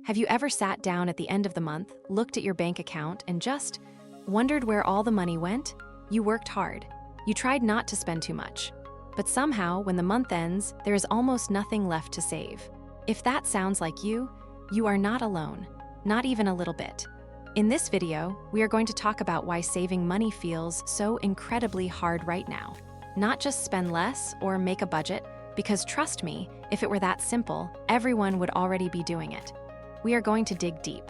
Have you ever sat down at the end of the month, looked at your bank account, and just wondered where all the money went? You worked hard. You tried not to spend too much. But somehow, when the month ends, there is almost nothing left to save. If that sounds like you are not alone, not even a little bit. In this video, we are going to talk about why saving money feels so incredibly hard right now. Not just spend less or make a budget, because trust me, if it were that simple, everyone would already be doing it. We are going to dig deep.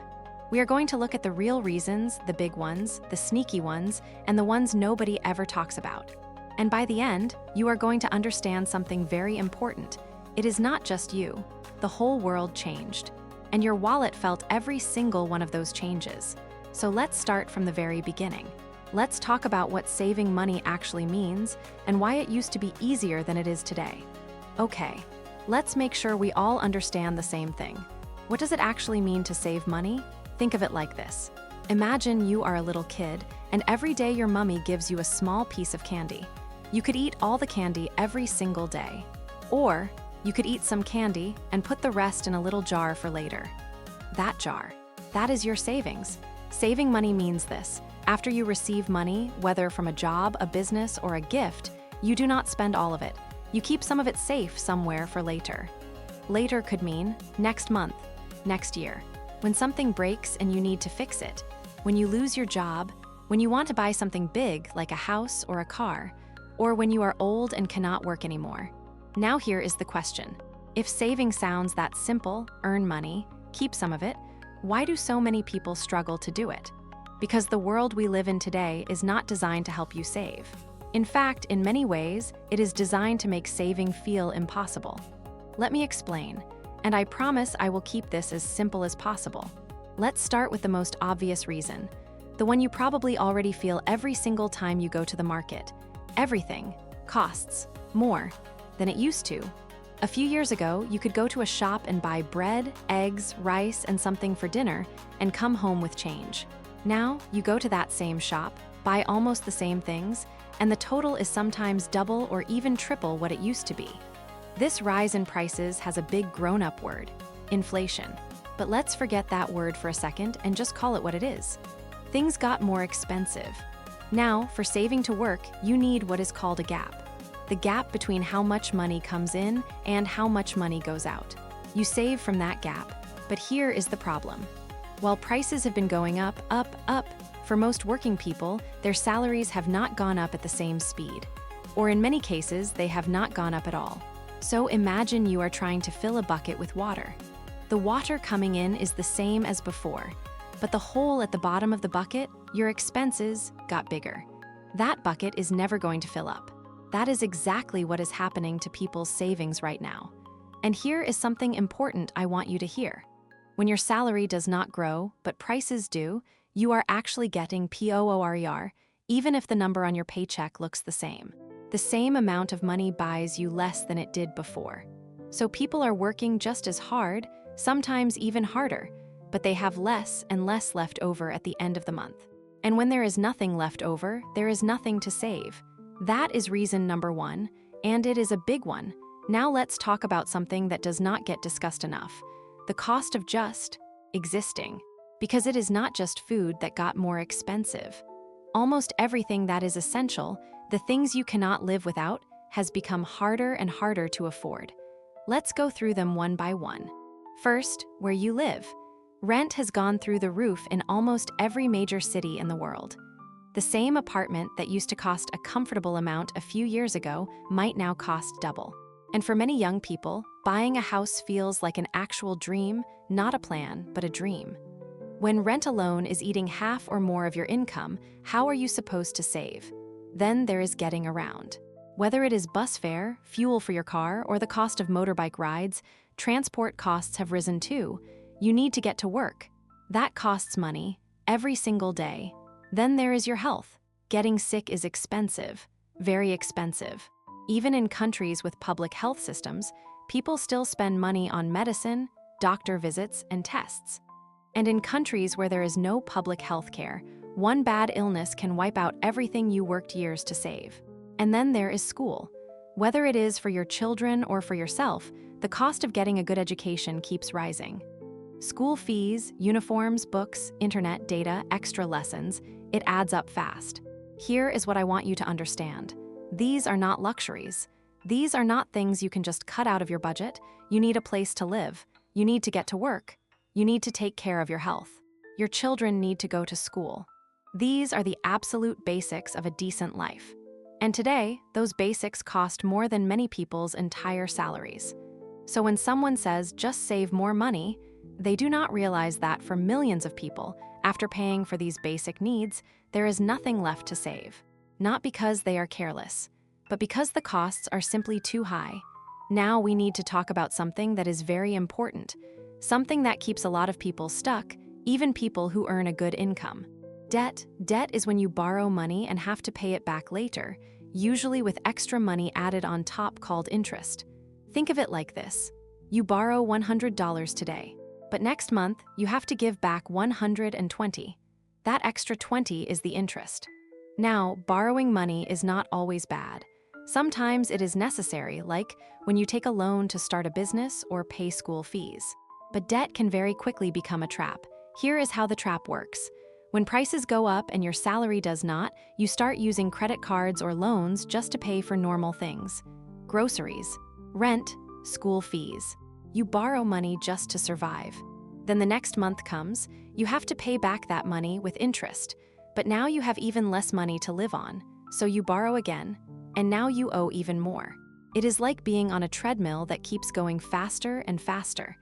We are going to look at the real reasons, the big ones, the sneaky ones, and the ones nobody ever talks about. And by the end, you are going to understand something very important. It is not just you. The whole world changed. And your wallet felt every single one of those changes. So let's start from the very beginning. Let's talk about what saving money actually means and why it used to be easier than it is today. Okay, let's make sure we all understand the same thing. What does it actually mean to save money? Think of it like this. Imagine you are a little kid, and every day your mummy gives you a small piece of candy. You could eat all the candy every single day. Or you could eat some candy and put the rest in a little jar for later. That jar, that is your savings. Saving money means this. After you receive money, whether from a job, a business, or a gift, you do not spend all of it. You keep some of it safe somewhere for later. Later could mean next month, next year, when something breaks and you need to fix it, when you lose your job, when you want to buy something big like a house or a car, or when you are old and cannot work anymore. Now here is the question. If saving sounds that simple, earn money, keep some of it, why do so many people struggle to do it? Because the world we live in today is not designed to help you save. In fact, in many ways, it is designed to make saving feel impossible. Let me explain, and I promise I will keep this as simple as possible. Let's start with the most obvious reason, the one you probably already feel every single time you go to the market. Everything costs more than it used to. A few years ago, you could go to a shop and buy bread, eggs, rice, and something for dinner, and come home with change. Now, you go to that same shop, buy almost the same things, and the total is sometimes double or even triple what it used to be. This rise in prices has a big grown-up word, inflation. But let's forget that word for a second and just call it what it is. Things got more expensive. Now, for saving to work, you need what is called a gap. The gap between how much money comes in and how much money goes out. You save from that gap, but here is the problem. While prices have been going up, for most working people, their salaries have not gone up at the same speed. Or in many cases, they have not gone up at all. So imagine you are trying to fill a bucket with water. The water coming in is the same as before, but the hole at the bottom of the bucket, your expenses, got bigger. That bucket is never going to fill up. That is exactly what is happening to people's savings right now. And here is something important I want you to hear. When your salary does not grow, but prices do, you are actually getting POORER, even if the number on your paycheck looks the same. The same amount of money buys you less than it did before. So people are working just as hard, sometimes even harder, but they have less and less left over at the end of the month. And when there is nothing left over, there is nothing to save. That is reason number one, and it is a big one. Now let's talk about something that does not get discussed enough. The cost of just existing. Because it is not just food that got more expensive. Almost everything that is essential, the things you cannot live without, has become harder and harder to afford. Let's go through them one by one. First, where you live. Rent has gone through the roof in almost every major city in the world. The same apartment that used to cost a comfortable amount a few years ago might now cost double. And for many young people, buying a house feels like an actual dream, not a plan, but a dream. When rent alone is eating half or more of your income, how are you supposed to save? Then there is getting around. Whether it is bus fare, fuel for your car, or the cost of motorbike rides, transport costs have risen too. You need to get to work. That costs money, every single day. Then there is your health. Getting sick is expensive, very expensive. Even in countries with public health systems, people still spend money on medicine, doctor visits, and tests. And in countries where there is no public health care, one bad illness can wipe out everything you worked years to save. And then there is school. Whether it is for your children or for yourself, the cost of getting a good education keeps rising. School fees, uniforms, books, internet, data, extra lessons, it adds up fast. Here is what I want you to understand. These are not luxuries. These are not things you can just cut out of your budget. You need a place to live. You need to get to work. You need to take care of your health. Your children need to go to school. These are the absolute basics of a decent life. And today, those basics cost more than many people's entire salaries. So when someone says, just save more money, they do not realize that for millions of people, after paying for these basic needs, there is nothing left to save. Not because they are careless, but because the costs are simply too high. Now we need to talk about something that is very important, something that keeps a lot of people stuck, even people who earn a good income. Debt. Debt is when you borrow money and have to pay it back later, usually with extra money added on top called interest. Think of it like this. You borrow $100 today, but next month you have to give back $120. That extra $20 is the interest. Now, borrowing money is not always bad. Sometimes it is necessary, like when you take a loan to start a business or pay school fees. But debt can very quickly become a trap. Here is how the trap works. When prices go up and your salary does not, you start using credit cards or loans just to pay for normal things. Groceries, rent, school fees. You borrow money just to survive. Then the next month comes, you have to pay back that money with interest. But now you have even less money to live on, so you borrow again, and now you owe even more. It is like being on a treadmill that keeps going faster and faster.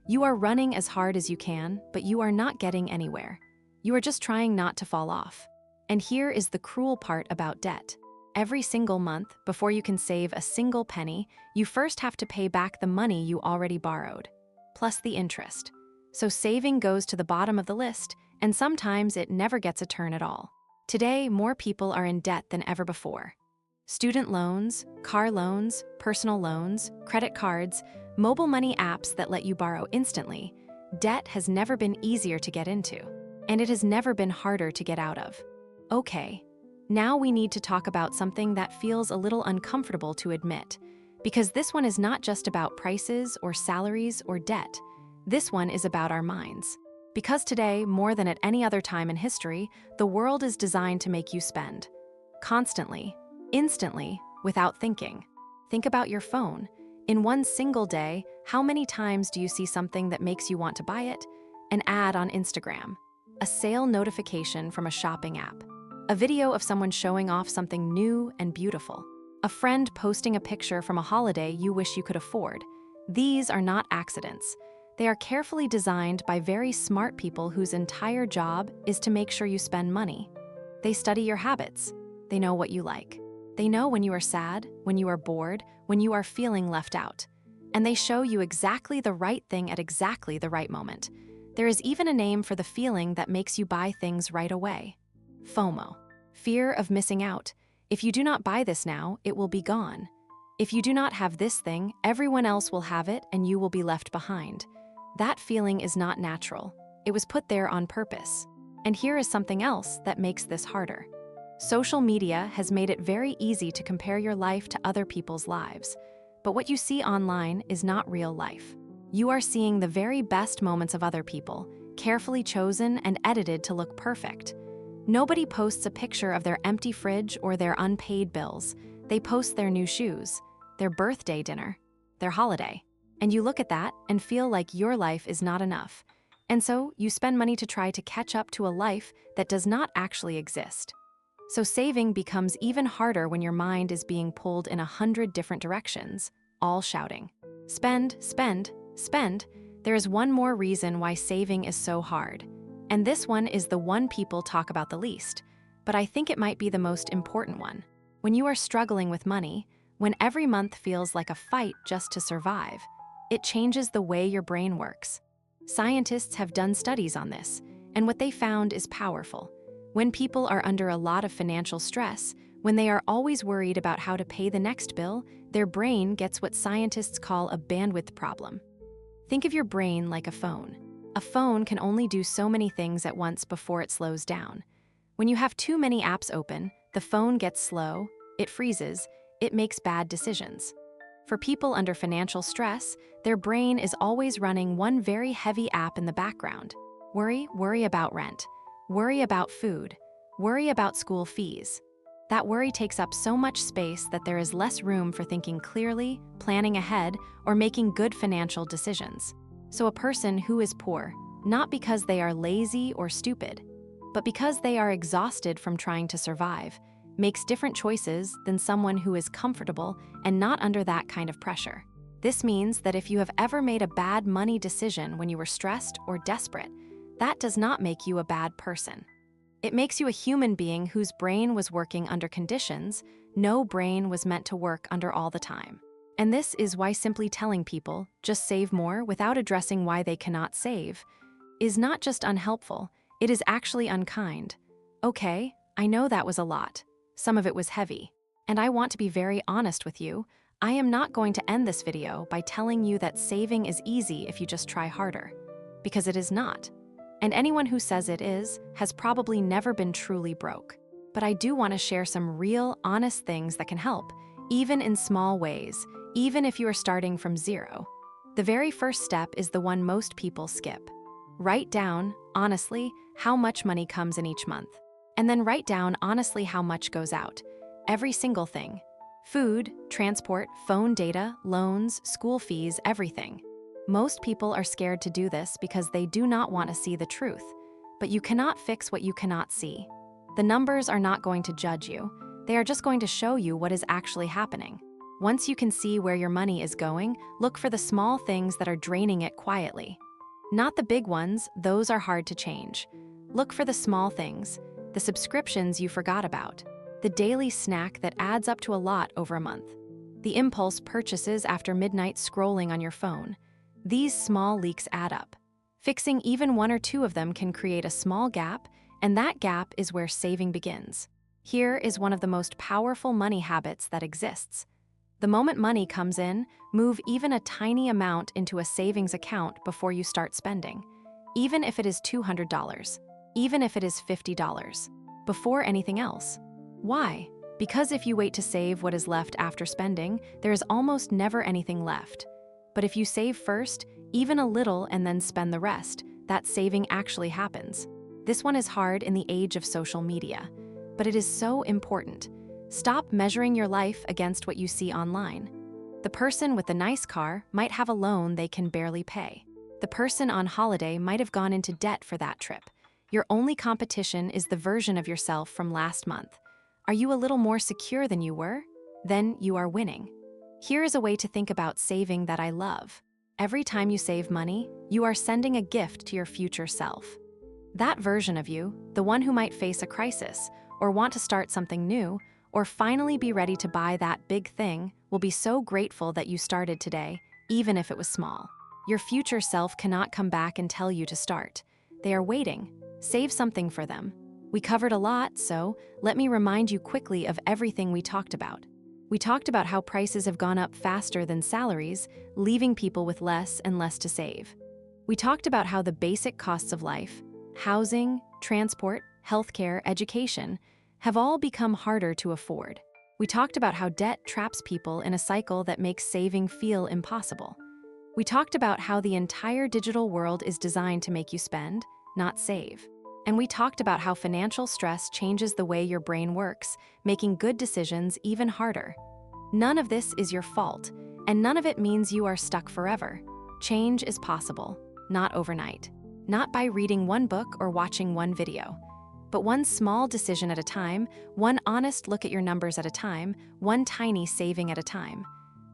You are running as hard as you can, but you are not getting anywhere. You are just trying not to fall off. And here is the cruel part about debt. Every single month, before you can save a single penny, you first have to pay back the money you already borrowed, plus the interest. So saving goes to the bottom of the list, and sometimes it never gets a turn at all. Today, more people are in debt than ever before. Student loans, car loans, personal loans, credit cards, mobile money apps that let you borrow instantly. Debt has never been easier to get into, and it has never been harder to get out of. Okay, now we need to talk about something that feels a little uncomfortable to admit, because this one is not just about prices or salaries or debt. This one is about our minds. Because today, more than at any other time in history, the world is designed to make you spend. Constantly, instantly, without thinking. Think about your phone. In one single day, how many times do you see something that makes you want to buy it? An ad on Instagram, a sale notification from a shopping app, a video of someone showing off something new and beautiful, a friend posting a picture from a holiday you wish you could afford. These are not accidents. They are carefully designed by very smart people whose entire job is to make sure you spend money. They study your habits. They know what you like. They know when you are sad, when you are bored, when you are feeling left out. And they show you exactly the right thing at exactly the right moment. There is even a name for the feeling that makes you buy things right away. FOMO, fear of missing out. If you do not buy this now, it will be gone. If you do not have this thing, everyone else will have it and you will be left behind. That feeling is not natural. It was put there on purpose. And here is something else that makes this harder. Social media has made it very easy to compare your life to other people's lives. But what you see online is not real life. You are seeing the very best moments of other people, carefully chosen and edited to look perfect. Nobody posts a picture of their empty fridge or their unpaid bills. They post their new shoes, their birthday dinner, their holiday. And you look at that and feel like your life is not enough. And so you spend money to try to catch up to a life that does not actually exist. So saving becomes even harder when your mind is being pulled in 100 different directions, all shouting, spend, spend, spend. There is one more reason why saving is so hard. And this one is the one people talk about the least, but I think it might be the most important one. When you are struggling with money, when every month feels like a fight just to survive, it changes the way your brain works. Scientists have done studies on this, and what they found is powerful. When people are under a lot of financial stress, when they are always worried about how to pay the next bill, their brain gets what scientists call a bandwidth problem. Think of your brain like a phone. A phone can only do so many things at once before it slows down. When you have too many apps open, the phone gets slow, it freezes, it makes bad decisions. For people under financial stress, their brain is always running one very heavy app in the background. Worry about rent. Worry about food. Worry about school fees. That worry takes up so much space that there is less room for thinking clearly, planning ahead, or making good financial decisions. So a person who is poor, not because they are lazy or stupid, but because they are exhausted from trying to survive, makes different choices than someone who is comfortable and not under that kind of pressure. This means that if you have ever made a bad money decision when you were stressed or desperate, that does not make you a bad person. It makes you a human being whose brain was working under conditions no brain was meant to work under all the time. And this is why simply telling people, just save more without addressing why they cannot save, is not just unhelpful, it is actually unkind. Okay, I know that was a lot. Some of it was heavy. And I want to be very honest with you, I am not going to end this video by telling you that saving is easy if you just try harder. Because it is not. And anyone who says it is, has probably never been truly broke. But I do want to share some real, honest things that can help, even in small ways, even if you are starting from zero. The very first step is the one most people skip. Write down, honestly, how much money comes in each month. And then write down honestly how much goes out. Every single thing. Food, transport, phone data, loans, school fees, everything. Most people are scared to do this because they do not want to see the truth. But you cannot fix what you cannot see. The numbers are not going to judge you. They are just going to show you what is actually happening. Once you can see where your money is going, look for the small things that are draining it quietly. Not the big ones, those are hard to change. Look for the small things, the subscriptions you forgot about, the daily snack that adds up to a lot over a month, the impulse purchases after midnight scrolling on your phone. These small leaks add up. Fixing even one or two of them can create a small gap, and that gap is where saving begins. Here is one of the most powerful money habits that exists. The moment money comes in, move even a tiny amount into a savings account before you start spending. Even if it is $200, even if it is $50, before anything else. Why? Because if you wait to save what is left after spending, there is almost never anything left. But if you save first, even a little and then spend the rest, that saving actually happens. This one is hard in the age of social media, but it is so important. Stop measuring your life against what you see online. The person with the nice car might have a loan they can barely pay. The person on holiday might have gone into debt for that trip. Your only competition is the version of yourself from last month. Are you a little more secure than you were? Then you are winning. Here is a way to think about saving that I love. Every time you save money, you are sending a gift to your future self. That version of you, the one who might face a crisis, or want to start something new, or finally be ready to buy that big thing, will be so grateful that you started today, even if it was small. Your future self cannot come back and tell you to start. They are waiting. Save something for them. We covered a lot, so let me remind you quickly of everything we talked about. We talked about how prices have gone up faster than salaries, leaving people with less and less to save. We talked about how the basic costs of life, housing, transport, healthcare, education, have all become harder to afford. We talked about how debt traps people in a cycle that makes saving feel impossible. We talked about how the entire digital world is designed to make you spend, not save. And we talked about how financial stress changes the way your brain works, making good decisions even harder. None of this is your fault, and none of it means you are stuck forever. Change is possible, not overnight. Not by reading one book or watching one video. But one small decision at a time, one honest look at your numbers at a time, one tiny saving at a time.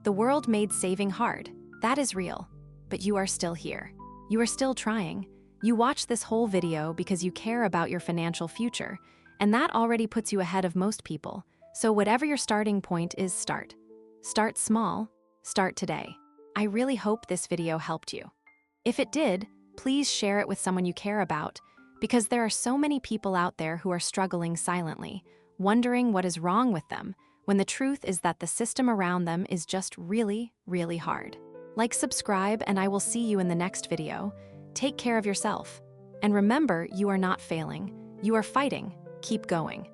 The world made saving hard. That is real. But you are still here. You are still trying. You watch this whole video because you care about your financial future, and that already puts you ahead of most people. So whatever your starting point is, start. Start small. Start today. I really hope this video helped you. If it did, please share it with someone you care about, because there are so many people out there who are struggling silently, wondering what is wrong with them, when the truth is that the system around them is just really, really hard. Like, subscribe, and I will see you in the next video. Take care of yourself. And remember, you are not failing. You are fighting. Keep going.